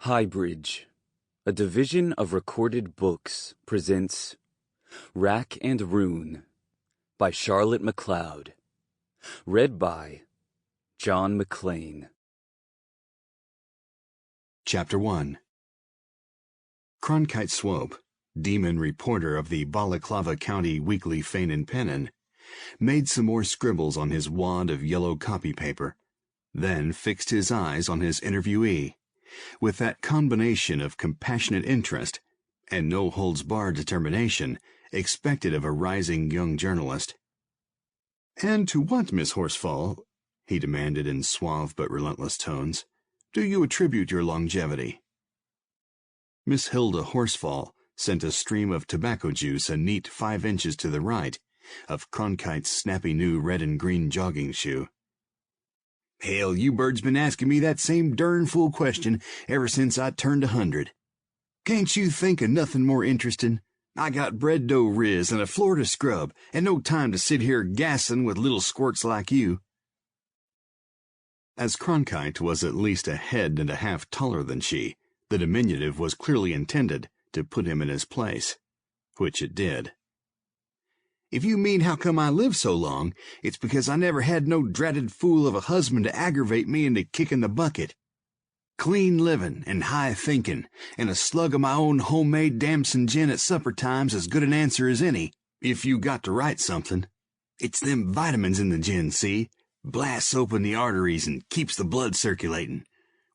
HighBridge, a division of Recorded Books, presents Wrack and Rune by Charlotte Macleod. Read by John Mclain. Chapter 1. Cronkite Swope, demon reporter of the Balaclava County Weekly Fein and Pennon, made some more scribbles on his wad of yellow copy paper, then fixed his eyes on his interviewee, with that combination of compassionate interest and no-holds-barred determination expected of a rising young journalist. "And to what, Miss Horsefall," he demanded in suave but relentless tones, "do you attribute your longevity?" Miss Hilda Horsefall sent a stream of tobacco juice a neat 5 inches to the right of Cronkite's snappy new red and green jogging shoe. "Hell, you birds been asking me that same darn fool question ever since I turned 100. Can't you think of nothing more interesting? I got bread dough riz and a floor to scrub, and no time to sit here gassing with little squirts like you." As Cronkite was at least a head and a half taller than she, the diminutive was clearly intended to put him in his place, which it did. "If you mean how come I live so long, it's because I never had no dratted fool of a husband to aggravate me into kicking the bucket. Clean living and high thinking, and a slug of my own homemade damson gin at supper time's as good an answer as any, if you got to write something. It's them vitamins in the gin, see? Blasts open the arteries and keeps the blood circulating.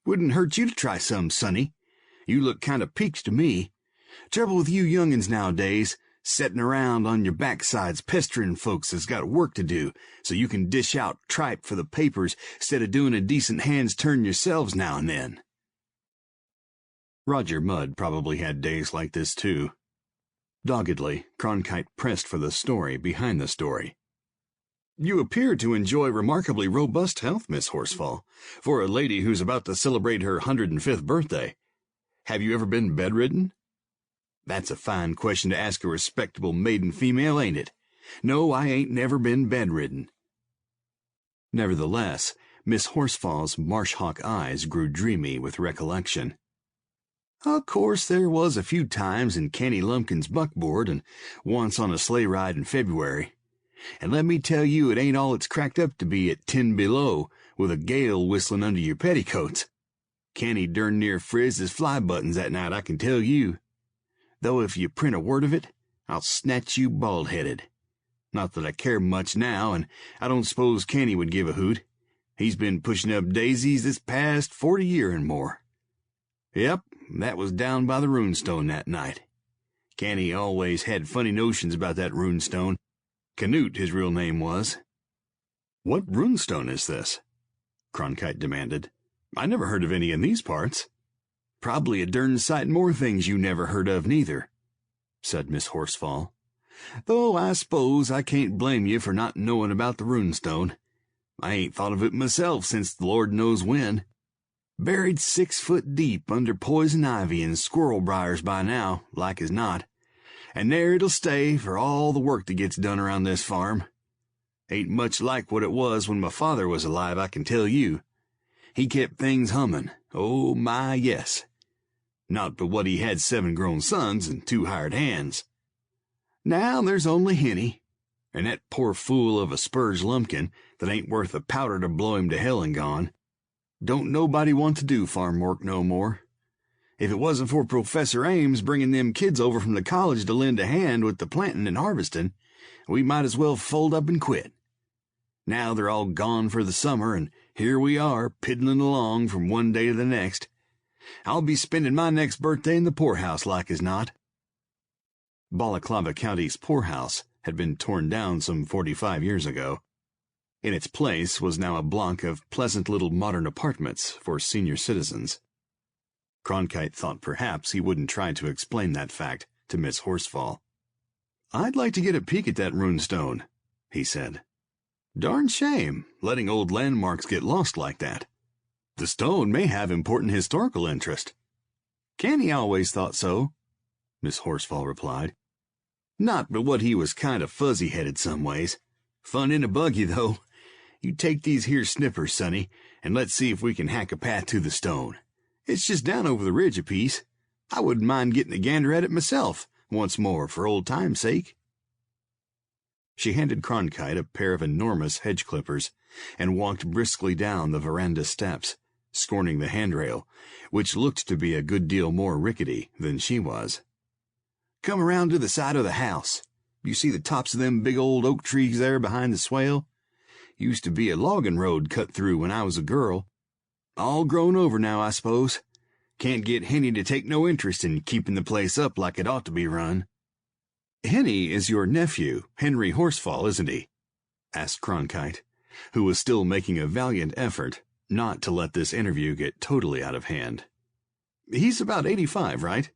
Wouldn't hurt you to try some, sonny. You look kind of peaked to me. Trouble with you young'uns nowadays, setting around on your backsides pestering folks that's got work to do so you can dish out tripe for the papers instead of doing a decent hand's turn yourselves now and then." Roger Mudd probably had days like this too. Doggedly, Cronkite pressed for the story behind the story. "You appear to enjoy remarkably robust health, Miss Horsefall, for a lady who's about to celebrate her 105th birthday. Have you ever been bedridden?" "That's a fine question to ask a respectable maiden female, ain't it? No, I ain't never been bedridden." Nevertheless, Miss Horsefall's marsh-hawk eyes grew dreamy with recollection. "Of course, there was a few times in Kenny Lumpkin's buckboard and once on a sleigh ride in February. And let me tell you, it ain't all it's cracked up to be at 10 below, with a gale whistling under your petticoats. Kenny darn near frizzed his fly buttons that night, I can tell you. Though if you print a word of it, I'll snatch you bald-headed. Not that I care much now, and I don't suppose Kenny would give a hoot. He's been pushing up daisies this past 40 year and more. Yep, that was down by the runestone that night. Kenny always had funny notions about that runestone. Canute, his real name was." "What runestone is this?" Cronkite demanded. "I never heard of any in these parts." "Probably a darn sight more things you never heard of neither," said Miss Horsefall. "Though I suppose I can't blame you for not knowing about the runestone. I ain't thought of it myself since the Lord knows when. Buried 6 foot deep under poison ivy and squirrel briars by now, like as not. And there it'll stay for all the work that gets done around this farm. Ain't much like what it was when my father was alive, I can tell you. He kept things humming. Oh, my, yes. Not but what he had 7 grown sons and 2 hired hands. Now there's only Henny, and that poor fool of a Spurge Lumpkin that ain't worth a powder to blow him to hell and gone. Don't nobody want to do farm work no more. If it wasn't for Professor Ames bringing them kids over from the college to lend a hand with the planting and harvesting, we might as well fold up and quit. Now they're all gone for the summer, and here we are, piddling along from one day to the next. I'll be spending my next birthday in the poorhouse like as not." Balaclava County's poorhouse had been torn down some 45 years ago. In its place was now a block of pleasant little modern apartments for senior citizens. Cronkite thought perhaps he wouldn't try to explain that fact to Miss Horsefall. "I'd like to get a peek at that runestone," he said. "Darn shame, letting old landmarks get lost like that. The stone may have important historical interest." "Kenny always thought so," Miss Horsefall replied. "Not but what he was kind of fuzzy-headed some ways. Fun in a buggy, though. You take these here snippers, sonny, and let's see if we can hack a path to the stone. It's just down over the ridge a piece. I wouldn't mind getting a gander at it myself, once more, for old time's sake." She handed Cronkite a pair of enormous hedge clippers and walked briskly down the veranda steps, scorning the handrail, which looked to be a good deal more rickety than she was. "Come around to the side of the house. You see the tops of them big old oak trees there behind the swale? Used to be a logging road cut through when I was a girl. All grown over now, I suppose. Can't get Henny to take no interest in keeping the place up like it ought to be run." "Henny is your nephew, Henry Horsefall, isn't he?" asked Cronkite, who was still making a valiant effort not to let this interview get totally out of hand. "He's about 85, right?"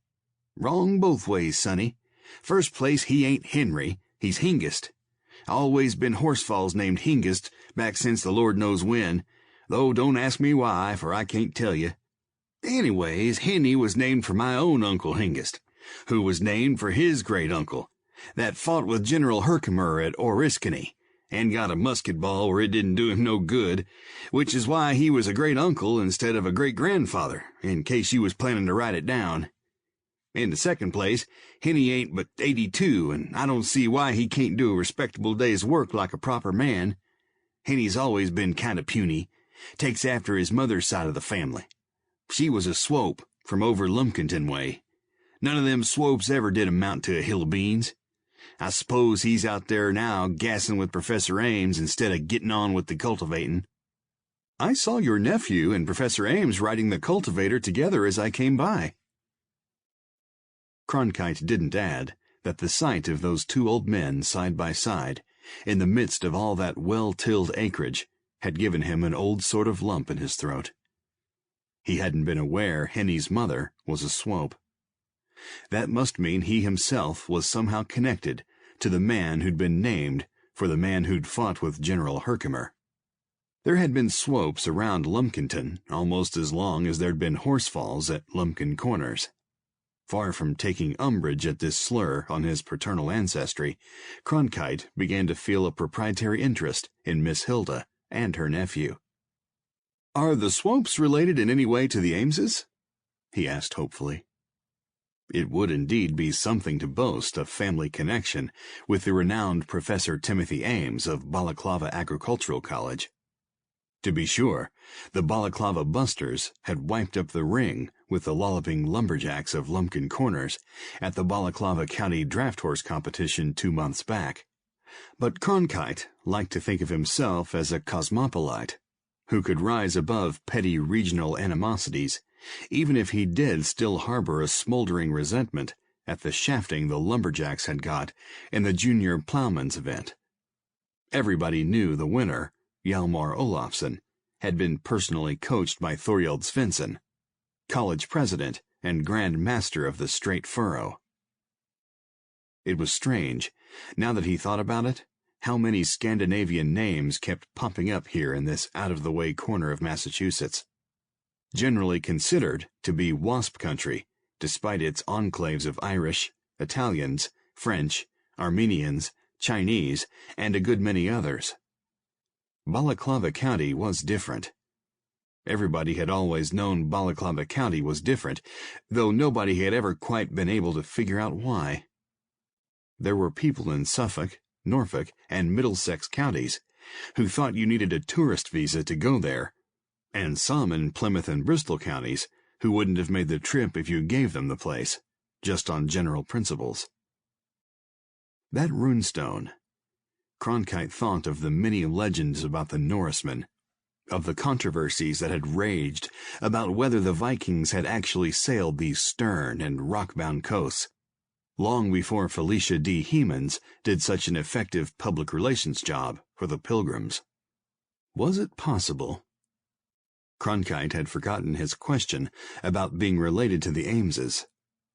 "Wrong both ways, sonny. First place, he ain't Henry, he's Hengist. Always been Horsefalls named Hengist back since the Lord knows when, though don't ask me why, for I can't tell you. Anyways, Henny was named for my own Uncle Hengist, who was named for his great-uncle, that fought with General Herkimer at Oriskany, and got a musket ball where it didn't do him no good, which is why he was a great-uncle instead of a great-grandfather, in case you was planning to write it down. In the second place, Henny ain't but 82, and I don't see why he can't do a respectable day's work like a proper man. Henny's always been kind of puny, takes after his mother's side of the family. She was a Swope, from over Lumpkinton way. None of them Swopes ever did amount to a hill of beans. I suppose he's out there now gassing with Professor Ames instead of getting on with the cultivating." "I saw your nephew and Professor Ames riding the cultivator together as I came by." Cronkite didn't add that the sight of those two old men side by side, in the midst of all that well-tilled acreage, had given him an old sort of lump in his throat. He hadn't been aware Henny's mother was a Swope. That must mean he himself was somehow connected to the man who'd been named for the man who'd fought with General Herkimer. There had been Swopes around Lumpkinton almost as long as there'd been Horsefalls at Lumpkin Corners. Far from taking umbrage at this slur on his paternal ancestry, Cronkite began to feel a proprietary interest in Miss Hilda and her nephew. "Are the Swopes related in any way to the Ameses?" he asked hopefully. It would indeed be something to boast of family connection with the renowned Professor Timothy Ames of Balaclava Agricultural College. To be sure, the Balaclava Busters had wiped up the ring with the lolloping lumberjacks of Lumpkin Corners at the Balaclava County Draft Horse Competition 2 months back. But Cronkite liked to think of himself as a cosmopolite, who could rise above petty regional animosities, even if he did still harbor a smoldering resentment at the shafting the lumberjacks had got in the Junior Plowman's event. Everybody knew the winner, Hjalmar Olafsson, had been personally coached by Thorjald Svensson, college president and Grand Master of the Straight Furrow. It was strange, now that he thought about it, how many Scandinavian names kept popping up here in this out-of-the-way corner of Massachusetts. Generally considered to be wasp country, despite its enclaves of Irish, Italians, French, Armenians, Chinese, and a good many others. Balaclava County was different. Everybody had always known Balaclava County was different, though nobody had ever quite been able to figure out why. There were people in Suffolk, Norfolk, and Middlesex counties who thought you needed a tourist visa to go there, and some in Plymouth and Bristol counties who wouldn't have made the trip if you gave them the place, just on general principles. That runestone. Cronkite thought of the many legends about the Norsemen, of the controversies that had raged about whether the Vikings had actually sailed these stern and rock-bound coasts, long before Felicia D. Hemans did such an effective public relations job for the Pilgrims. Was it possible? Cronkite had forgotten his question about being related to the Ameses,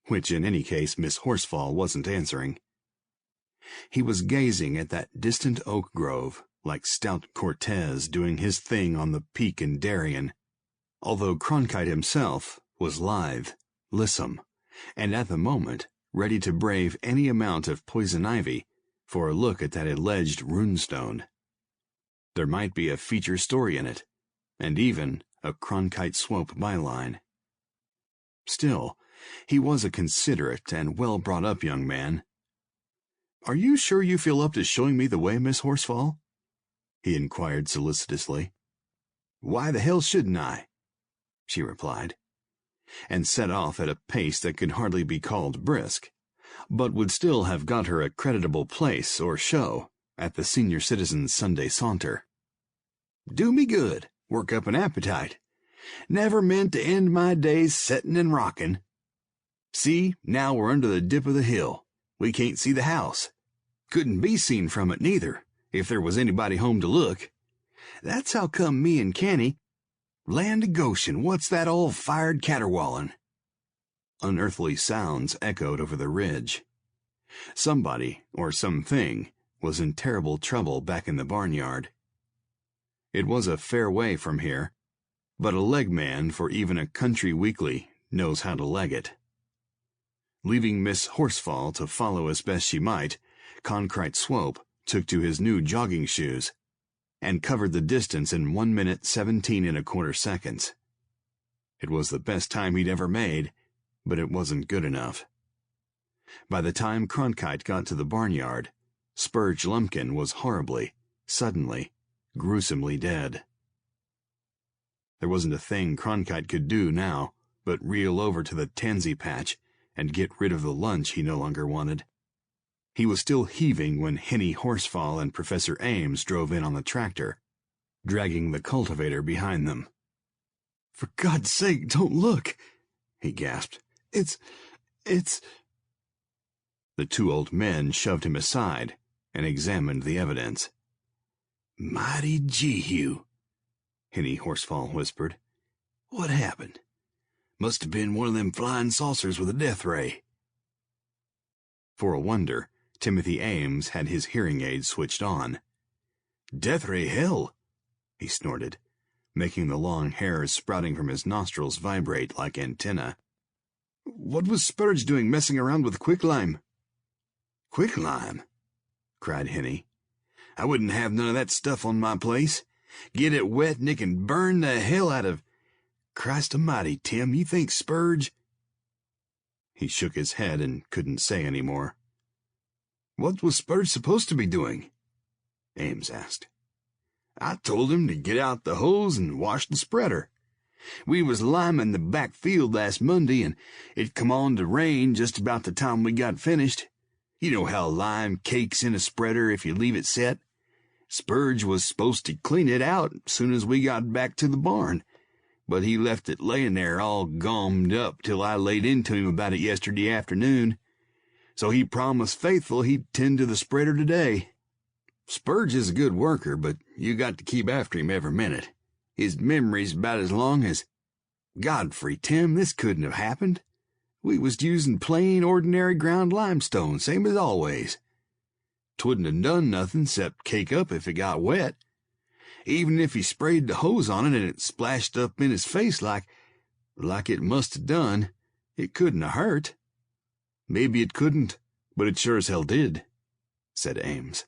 which in any case Miss Horsefall wasn't answering. He was gazing at that distant oak grove, like stout Cortez doing his thing on the peak in Darien, although Cronkite himself was lithe, lissom, and at the moment ready to brave any amount of poison ivy for a look at that alleged runestone. There might be a feature story in it, and even a Cronkite Swope byline. Still, he was a considerate and well-brought-up young man. "Are you sure you feel up to showing me the way, Miss Horsefall?" he inquired solicitously. "Why the hell shouldn't I?" she replied, and set off at a pace that could hardly be called brisk, but would still have got her a creditable place or show at the senior citizen's Sunday saunter. "Do me good, work up an appetite. Never meant to end my days settin' and rockin'. See, now we're under the dip of the hill. We can't see the house. Couldn't be seen from it neither, if there was anybody home to look. That's how come me and Kenny— Land of Goshen, what's that old fired caterwauling?" Unearthly sounds echoed over the ridge. Somebody, or something, was in terrible trouble back in the barnyard. It was a fair way from here, but a legman for even a country weekly knows how to leg it. Leaving Miss Horsefall to follow as best she might, Cronkite Swope took to his new jogging shoes and covered the distance in 1 minute 17 1/4 seconds. It was the best time he'd ever made, but it wasn't good enough. By the time Cronkite got to the barnyard, Spurge Lumpkin was horribly, suddenly, gruesomely dead. There wasn't a thing Cronkite could do now but reel over to the tansy patch and get rid of the lunch he no longer wanted. He was still heaving when Hilda Horsefall and Professor Ames drove in on the tractor, dragging the cultivator behind them. "For God's sake, don't look," he gasped. It's... The two old men shoved him aside and examined the evidence. "Mighty Jehu," Hilda Horsefall whispered. "What happened? Must have been one of them flying saucers with a death ray." For a wonder, Timothy Ames had his hearing aid switched on. "Death ray hell," he snorted, making the long hairs sprouting from his nostrils vibrate like antennae. "What was Spurge doing messing around with quicklime?" "Quicklime?" cried Henny. "I wouldn't have none of that stuff on my place. Get it wet and it can burn the hell out of— Christ almighty, Tim, you think Spurge—" He shook his head and couldn't say any more. "What was Spurge supposed to be doing?" Ames asked. "I told him to get out the hose and wash the spreader. We was liming the back field last Monday, and it come on to rain just about the time we got finished. You know how lime cakes in a spreader if you leave it set. Spurge was supposed to clean it out soon as we got back to the barn, but he left it laying there all gummed up till I laid into him about it yesterday afternoon. So he promised faithful he'd tend to the spreader today. Spurge is a good worker, but you got to keep after him every minute. His memory's about as long as— Godfrey, Tim, this couldn't have happened. We was using plain, ordinary ground limestone, same as always. 'Twouldn't have done nothing 'cept cake up if it got wet. Even if he sprayed the hose on it and it splashed up in his face like it must have done, it couldn't have hurt." "Maybe it couldn't, but it sure as hell did," said Ames.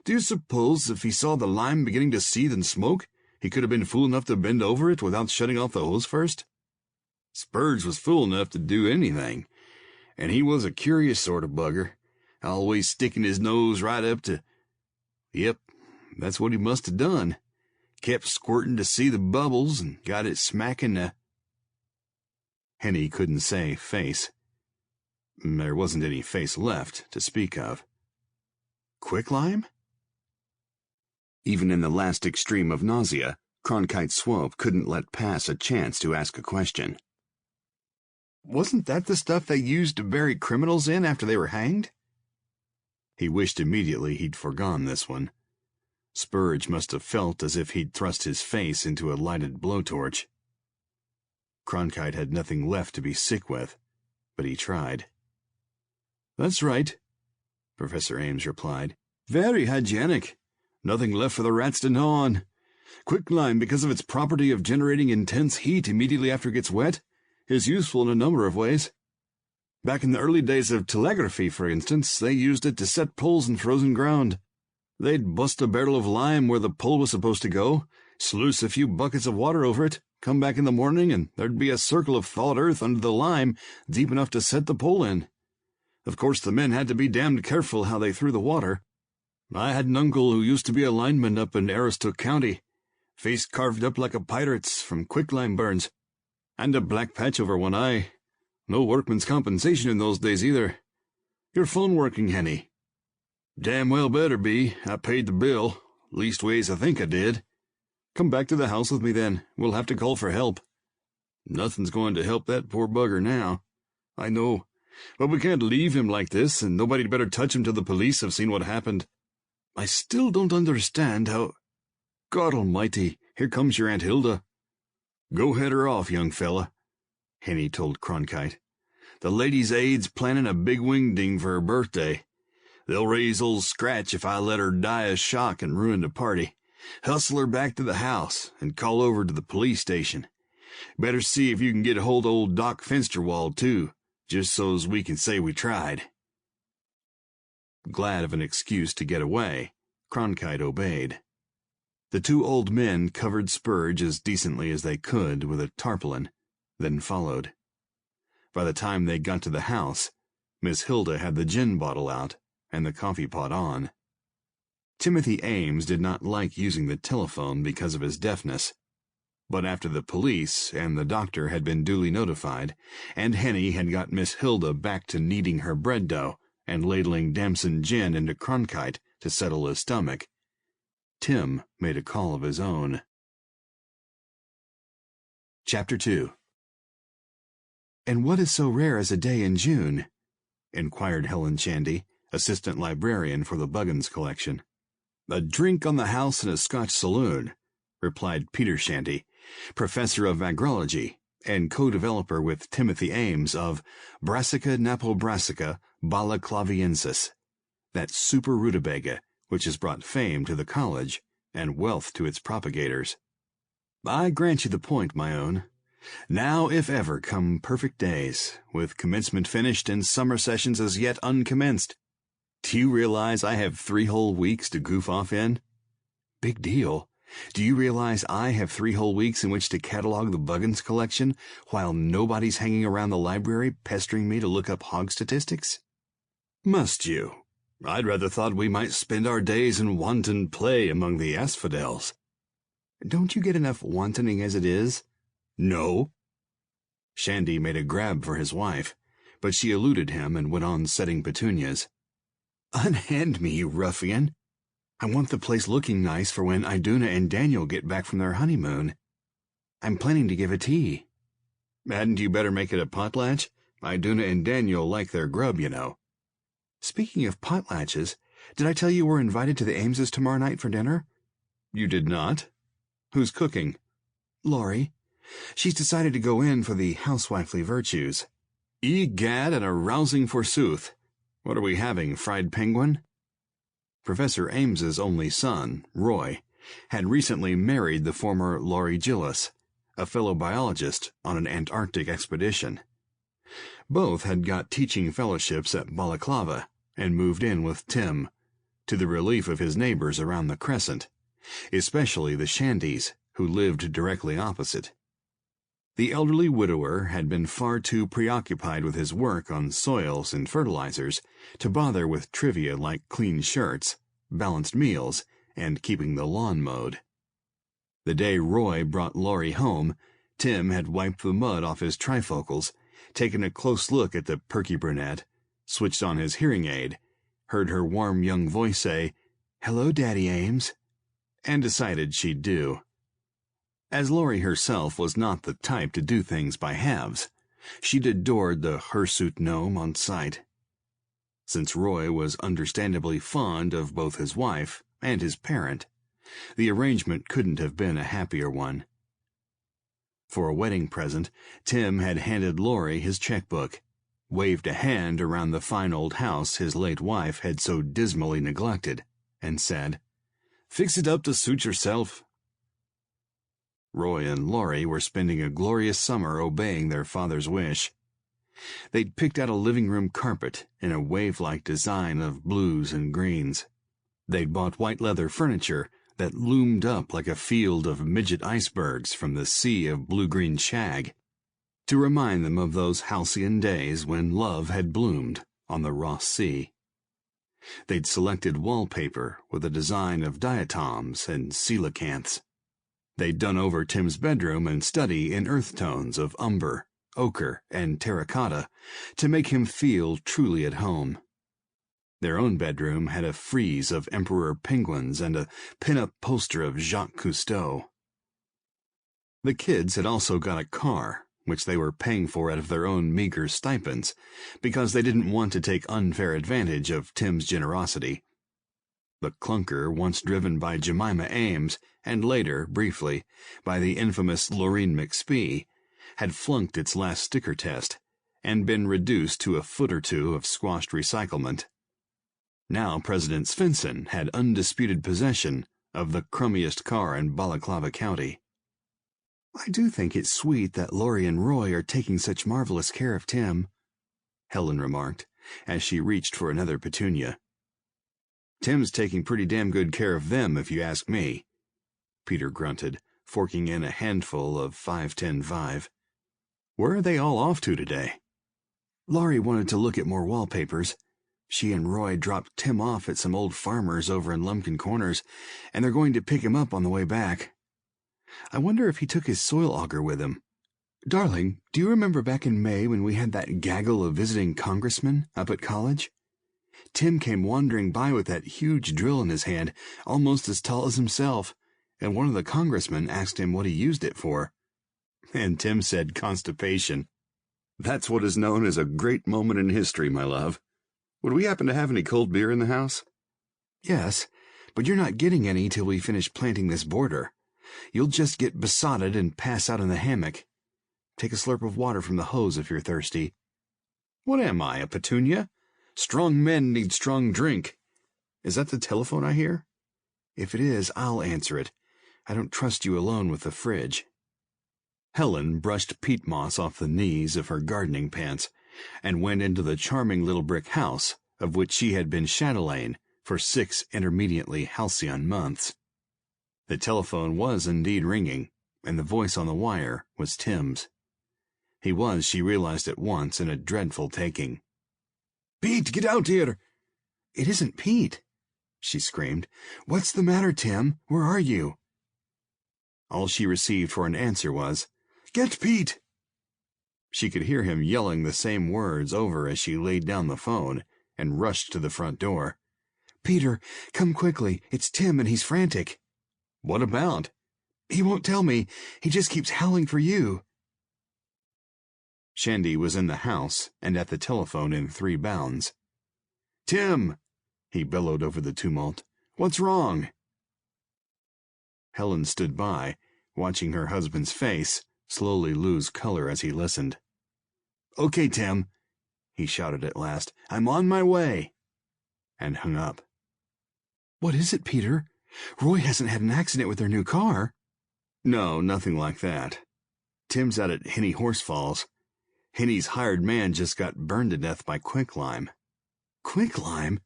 "Do you suppose if he saw the lime beginning to seethe and smoke, he could have been fool enough to bend over it without shutting off the hose first?" "Spurge was fool enough to do anything, and he was a curious sort of bugger, always sticking his nose right up to— Yep, that's what he must have done. Kept squirting to see the bubbles and got it smacking the—" Henny couldn't say face. There wasn't any face left to speak of. "Quicklime?" Even in the last extreme of nausea, Cronkite Swope couldn't let pass a chance to ask a question. "Wasn't that the stuff they used to bury criminals in after they were hanged?" He wished immediately he'd forgone this one. Spurge must have felt as if he'd thrust his face into a lighted blowtorch. Cronkite had nothing left to be sick with, but he tried. "That's right," Professor Ames replied. "Very hygienic. Nothing left for the rats to gnaw on. Quicklime, because of its property of generating intense heat immediately after it gets wet, is useful in a number of ways. Back in the early days of telegraphy, for instance, they used it to set poles in frozen ground. They'd bust a barrel of lime where the pole was supposed to go, sluice a few buckets of water over it, come back in the morning, and there'd be a circle of thawed earth under the lime deep enough to set the pole in. Of course, the men had to be damned careful how they threw the water. I had an uncle who used to be a lineman up in Aroostook County, face carved up like a pirate's from quicklime burns, and a black patch over one eye. No workman's compensation in those days either. Your phone working, Henny? Damn well better be. I paid the bill. Leastways, I think I did. Come back to the house with me then. We'll have to call for help. Nothing's going to help that poor bugger now. I know. But we can't leave him like this, and nobody'd better touch him till the police have seen what happened. I still don't understand how... God almighty, here comes your Aunt Hilda. Go head her off, young fella, Henny told Cronkite. The Ladies' Aid's planning a big wingding for her birthday. They'll raise old Scratch if I let her die of shock and ruin the party. Hustle her back to the house and call over to the police station. Better see if you can get a hold of old Doc Finsterwald, too, just so's we can say we tried. Glad of an excuse to get away, Cronkite obeyed. The two old men covered Spurge as decently as they could with a tarpaulin, then followed. By the time they got to the house, Miss Hilda had the gin bottle out and the coffee pot on. Timothy Ames did not like using the telephone because of his deafness, but after the police and the doctor had been duly notified, and Henny had got Miss Hilda back to kneading her bread dough and ladling damson gin into Cronkite to settle his stomach, Tim made a call of his own. Chapter 2. "And what is so rare as a day in June?" inquired Helen Shandy, assistant librarian for the Buggins collection. "A drink on the house in a Scotch saloon," replied Peter Shandy, professor of agrology and co-developer with Timothy Ames of Brassica napobrassica balaclaviensis, that super rutabaga which has brought fame to the college and wealth to its propagators. "I grant you the point, my own. Now, if ever, come perfect days, with commencement finished and summer sessions as yet uncommenced. Do you realize I have 3 whole weeks to goof off in? Big deal. Do you realize I have 3 whole weeks in which to catalog the Buggins collection, while nobody's hanging around the library pestering me to look up hog statistics? Must you? I'd rather thought we might spend our days in wanton play among the asphodels. Don't you get enough wantoning as it is? No." Shandy made a grab for his wife, but she eluded him and went on setting petunias. "Unhand me, you ruffian. I want the place looking nice for when Iduna and Daniel get back from their honeymoon. I'm planning to give a tea." "Hadn't you better make it a potlatch? Iduna and Daniel like their grub, you know." "Speaking of potlatches, did I tell you we're invited to the Ameses tomorrow night for dinner?" "You did not. Who's cooking?" "Laurie. She's decided to go in for the housewifely virtues." "Egad, and a rousing forsooth. What are we having, fried penguin?" Professor Ames's only son, Roy, had recently married the former Laurie Gillis, a fellow biologist on an Antarctic expedition. Both had got teaching fellowships at Balaclava and moved in with Tim, to the relief of his neighbors around the Crescent, especially the Shandys, who lived directly opposite. The elderly widower had been far too preoccupied with his work on soils and fertilizers to bother with trivia like clean shirts, balanced meals, and keeping the lawn mowed. The day Roy brought Laurie home, Tim had wiped the mud off his trifocals, taken a close look at the perky brunette, switched on his hearing aid, heard her warm young voice say, "Hello, Daddy Ames," and decided she'd do. As Laurie herself was not the type to do things by halves, she'd adored the hirsute gnome on sight. Since Roy was understandably fond of both his wife and his parent, the arrangement couldn't have been a happier one. For a wedding present, Tim had handed Laurie his checkbook, waved a hand around the fine old house his late wife had so dismally neglected, and said, "Fix it up to suit yourself." Roy and Laurie were spending a glorious summer obeying their father's wish. They'd picked out a living room carpet in a wave-like design of blues and greens. They'd bought white leather furniture that loomed up like a field of midget icebergs from the sea of blue-green shag, to remind them of those halcyon days when love had bloomed on the Ross Sea. They'd selected wallpaper with a design of diatoms and coelacanths. They'd done over Tim's bedroom and study in earth tones of umber, ochre, and terracotta to make him feel truly at home. Their own bedroom had a frieze of emperor penguins and a pin-up poster of Jacques Cousteau. The kids had also got a car, which they were paying for out of their own meager stipends, because they didn't want to take unfair advantage of Tim's generosity. The clunker, once driven by Jemima Ames, and later, briefly, by the infamous Lorene McSpee, had flunked its last sticker test, and been reduced to a foot or two of squashed recyclement. Now President Svensson had undisputed possession of the crummiest car in Balaclava County. "I do think it's sweet that Laurie and Roy are taking such marvelous care of Tim," Helen remarked, as she reached for another petunia. "Tim's taking pretty damn good care of them, if you ask me," Peter grunted, forking in a handful of 5-10-5. "Where are they all off to today?" "Laurie wanted to look at more wallpapers. She and Roy dropped Tim off at some old farmers over in Lumpkin Corners, and they're going to pick him up on the way back. I wonder if he took his soil auger with him. Darling, do you remember back in May when we had that gaggle of visiting congressmen up at college? Tim came wandering by with that huge drill in his hand, almost as tall as himself, and one of the congressmen asked him what he used it for. And Tim said constipation. That's what is known as a great moment in history, my love. Would we happen to have any cold beer in the house?" "Yes, but you're not getting any till we finish planting this border. You'll just get besotted and pass out in the hammock. Take a slurp of water from the hose if you're thirsty." "What am I, a petunia? Strong men need strong drink. Is that the telephone I hear?" "If it is, I'll answer it. I don't trust you alone with the fridge." Helen brushed peat moss off the knees of her gardening pants and went into the charming little brick house of which she had been chatelaine for 6 intermediately halcyon months. The telephone was indeed ringing, and the voice on the wire was Tim's. He was, she realized at once, in a dreadful taking. "Pete, get out here!" "It isn't Pete," she screamed. "What's the matter, Tim? Where are you?" All she received for an answer was, "Get Pete!" She could hear him yelling the same words over as she laid down the phone and rushed to the front door. "Peter, come quickly. It's Tim and he's frantic." "What about?" "He won't tell me. He just keeps howling for you." Shandy was in the house and at the telephone in 3 bounds. "Tim!" he bellowed over the tumult. "What's wrong?" Helen stood by, watching her husband's face slowly lose color as he listened. "Okay, Tim," he shouted at last. "I'm on my way," and hung up. "What is it, Peter? Roy hasn't had an accident with their new car?" "No, nothing like that. Tim's out at Hilda Horsefall's. Henny's hired man just got burned to death by quicklime." "Quicklime?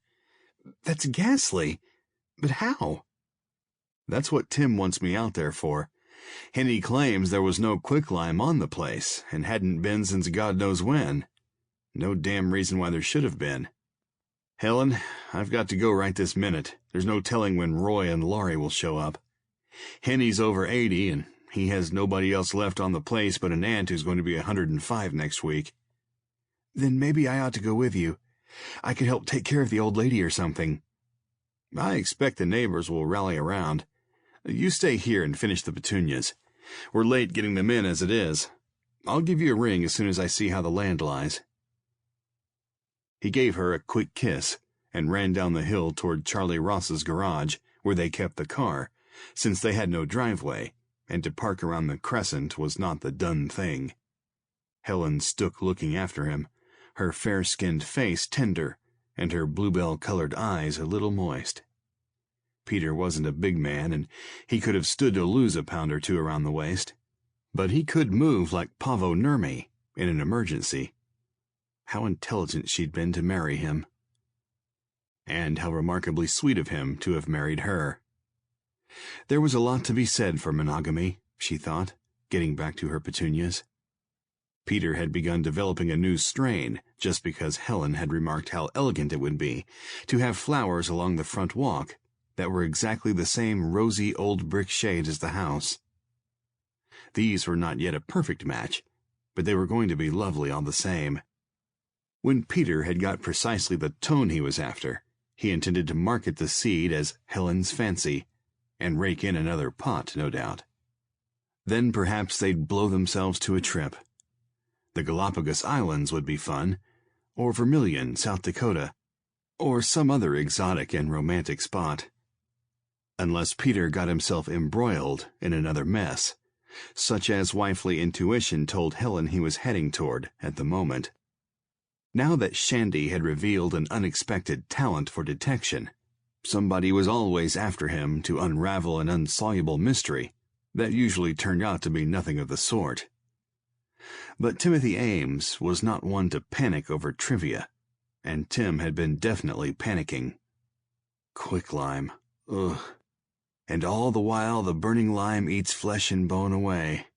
That's ghastly. But how?" "That's what Tim wants me out there for. Henny claims there was no quicklime on the place, and hadn't been since God knows when. No damn reason why there should have been. Helen, I've got to go right this minute. There's no telling when Roy and Laurie will show up. Henny's over 80, and he has nobody else left on the place but an aunt who's going to be 105 next week." "Then maybe I ought to go with you. I could help take care of the old lady or something." "I expect the neighbors will rally around. You stay here and finish the petunias. We're late getting them in as it is. I'll give you a ring as soon as I see how the land lies." He gave her a quick kiss and ran down the hill toward Charlie Ross's garage, where they kept the car, since they had no driveway, and to park around the crescent was not the done thing. Helen stood looking after him, her fair-skinned face tender and her bluebell-colored eyes a little moist. Peter wasn't a big man, and he could have stood to lose a pound or 2 around the waist, but he could move like Pavo Nurmi in an emergency. How intelligent she'd been to marry him. And how remarkably sweet of him to have married her. There was a lot to be said for monogamy, she thought, getting back to her petunias. Peter had begun developing a new strain just because Helen had remarked how elegant it would be to have flowers along the front walk that were exactly the same rosy old brick shade as the house. These were not yet a perfect match, but they were going to be lovely all the same. When Peter had got precisely the tone he was after, he intended to market the seed as Helen's Fancy, and rake in another pot, no doubt. Then perhaps they'd blow themselves to a trip. The Galapagos Islands would be fun, or Vermilion, South Dakota, or some other exotic and romantic spot. Unless Peter got himself embroiled in another mess, such as wifely intuition told Helen he was heading toward at the moment. Now that Shandy had revealed an unexpected talent for detection, somebody was always after him to unravel an insoluble mystery that usually turned out to be nothing of the sort. But Timothy Ames was not one to panic over trivia, and Tim had been definitely panicking. Quicklime, ugh. And all the while the burning lime eats flesh and bone away.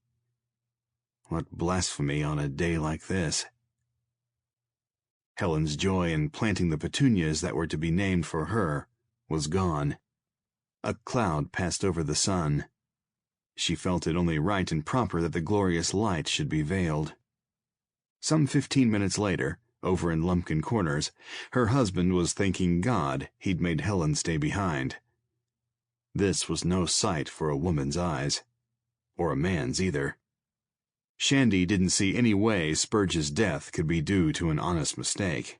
What blasphemy on a day like this. Helen's joy in planting the petunias that were to be named for her was gone. A cloud passed over the sun. She felt it only right and proper that the glorious light should be veiled. Some 15 minutes later, over in Lumpkin Corners, her husband was thanking God he'd made Helen stay behind. This was no sight for a woman's eyes, or a man's either. Shandy didn't see any way Spurge's death could be due to an honest mistake.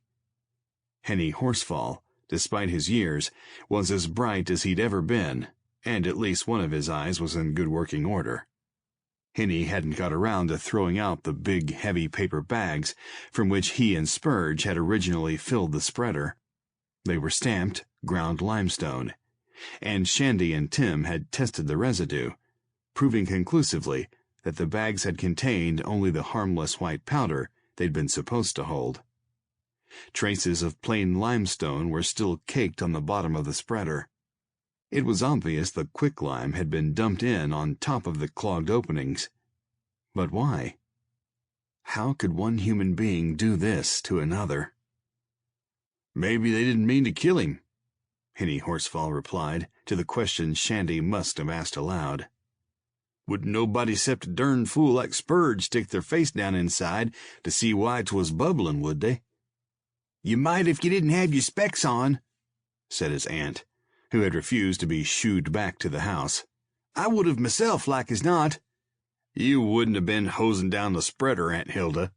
Henny Horsefall, despite his years, was as bright as he'd ever been, and at least one of his eyes was in good working order. Henny hadn't got around to throwing out the big, heavy paper bags from which he and Spurge had originally filled the spreader. They were stamped ground limestone, and Shandy and Tim had tested the residue, proving conclusively that the bags had contained only the harmless white powder they'd been supposed to hold. Traces of plain limestone were still caked on the bottom of the spreader. It was obvious the quicklime had been dumped in on top of the clogged openings. But why? How could one human being do this to another? "Maybe they didn't mean to kill him," Henny Horsefall replied to the question Shandy must have asked aloud. "Wouldn't nobody 'cept a dern fool like Spurge stick their face down inside to see why 'twas bubbling, would they?" "You might if you didn't have your specs on," said his aunt, who had refused to be shooed back to the house. "I would have myself, like as not." "You wouldn't have been hosing down the spreader, Aunt Hilda."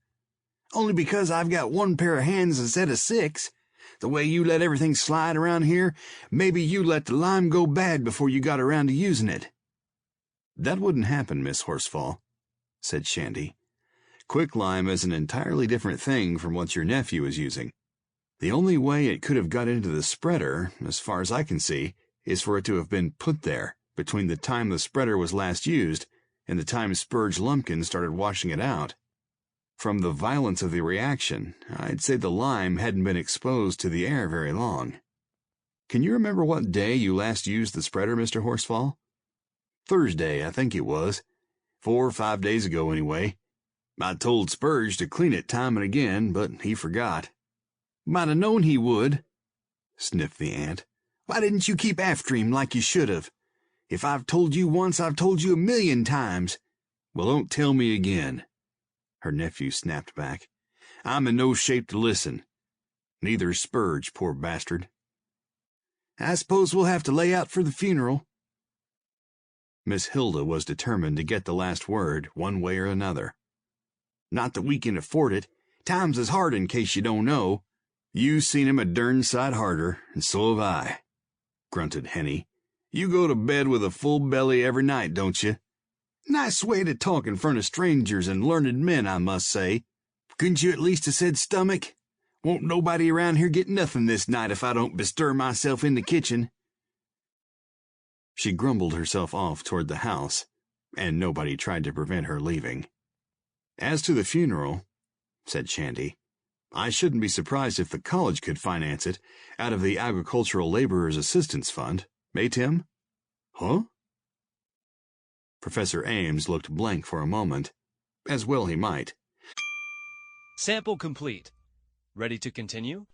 "Only because I've got one pair of hands instead of 6. The way you let everything slide around here, maybe you let the lime go bad before you got around to using it." "That wouldn't happen, Miss Horsefall," said Shandy. "Quicklime is an entirely different thing from what your nephew is using. The only way it could have got into the spreader, as far as I can see, is for it to have been put there between the time the spreader was last used and the time Spurge Lumpkin started washing it out. From the violence of the reaction, I'd say the lime hadn't been exposed to the air very long. Can you remember what day you last used the spreader, Mr. Horsefall?" "Thursday, I think it was. 4 or 5 days ago, anyway. I told Spurge to clean it time and again, but he forgot." "Might have known he would," sniffed the aunt. "Why didn't you keep after him like you should have? If I've told you once, I've told you 1,000,000 times. "Well, don't tell me again," her nephew snapped back. "I'm in no shape to listen. Neither's Spurge, poor bastard." "I suppose we'll have to lay out for the funeral." Miss Hilda was determined to get the last word one way or another. "Not that we can afford it. Times is hard in case you don't know." "You seen him a dern sight harder, and so have I," grunted Henny. "You go to bed with a full belly every night, don't you?" "Nice way to talk in front of strangers and learned men, I must say. Couldn't you at least have said stomach? Won't nobody around here get nothing this night if I don't bestir myself in the kitchen." She grumbled herself off toward the house, and nobody tried to prevent her leaving. "As to the funeral," said Shandy, "I shouldn't be surprised if the college could finance it out of the Agricultural Laborers Assistance Fund, eh, Tim?" Huh? Professor Ames looked blank for a moment. As well he might. Sample complete. Ready to continue?